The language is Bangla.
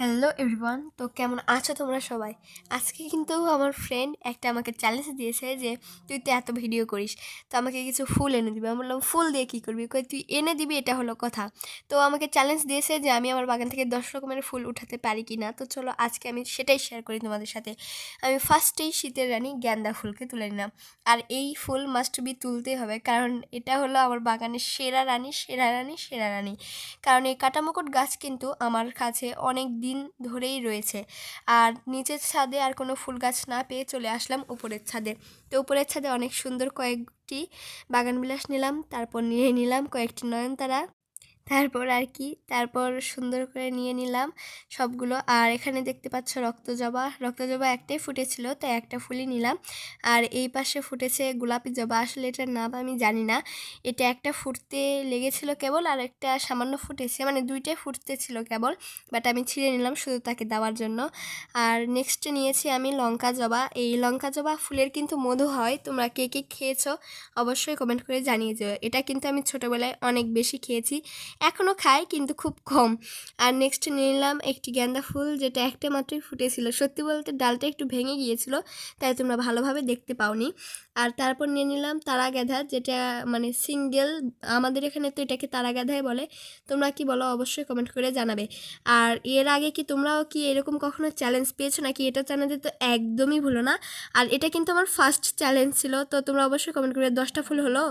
হ্যালো এভরিওয়ান, তো কেমন আছো তোমরা সবাই? আজকে কিন্তু আমার ফ্রেন্ড একটা আমাকে চ্যালেঞ্জ দিয়েছে যে তুই তো এত ভিডিও করিস, তো আমাকে কিছু ফুল এনে দিবি। আমি বললাম ফুল দিয়ে কী করবি? কই তুই এনে দিবি, এটা হলো কথা। তো আমাকে চ্যালেঞ্জ দিয়েছে যে আমি আমার বাগান থেকে 10 রকমের ফুল উঠাতে পারি কি না। তো চলো আজকে আমি সেটাই শেয়ার করি তোমাদের সাথে। আমি ফার্স্টেই শীতের রানী গ্যান্দা ফুলকে তুলে নিলাম। আর এই ফুল মাস্ট বি তুলতেই হবে, কারণ এটা হলো আমার বাগানের সেরা রানী, সেরা রানী, সেরা রানী। কারণ এই কাটামুকুট গাছ কিন্তু আমার কাছে অনেক দিন ধরেই রয়েছে। আর নিচের ছাদে আর কোনো ফুল গাছ না পেয়ে চলে আসলাম উপরের ছাদে। তো উপরের ছাদে অনেক সুন্দর কয়েকটি বাগানবিলাস নিলাম, তারপর নিয়ে নিলাম কয়েকটি নয়নতারা। তারপর সুন্দর করে নিয়ে নিলাম সবগুলো। আর এখানে দেখতে পাচ্ছ রক্তজবা, রক্তজবা একটাই ফুটেছিল, তাই একটা ফুলই নিলাম। আর এই পাশে ফুটেছে গোলাপি জবা, আসলে এটার নাম আমি জানি না। এটা একটা ফুটতে লেগেছিল কেবল, আর একটা সামান্য ফুটেছে, মানে দুইটাই ফুটতে ছিল কেবল, বাট আমি ছিঁড়ে নিলাম শুধু তাকে দেওয়ার জন্য। আর নেক্সট নিয়েছি আমি লঙ্কা জবা। এই লঙ্কা জবা ফুলের কিন্তু মধু হয়, তোমরা কে কে খেয়েছো অবশ্যই কমেন্ট করে জানিয়ে যাও। এটা কিন্তু আমি ছোটোবেলায় অনেক বেশি খেয়েছি, এখনও খাই কিন্তু খুব কম। আর নেক্সট নিয়ে নিলাম একটি গাঁদা ফুল, যেটা একটা মাত্রই ফুটেছিল। সত্যি বলতে ডালটা একটু ভেঙে গিয়েছিল, তাই তোমরা ভালোভাবে দেখতে পাওনি। আর তারপর নিয়ে নিলাম তারা গাঁদা, যেটা মানে সিঙ্গেল, আমাদের এখানে তো এটাকে তারা গাঁদাই বলে। তোমরা কি বলো অবশ্যই কমেন্ট করে জানাবে। আর এর আগে কি তোমরাও কি এরকম কখনো চ্যালেঞ্জ পেয়েছো নাকি, এটা জানাতে তো একদমই ভুলো না। আর এটা কিন্তু আমার ফার্স্ট চ্যালেঞ্জ ছিল, তো তোমরা অবশ্যই কমেন্ট করে 10টা ফুল হলো।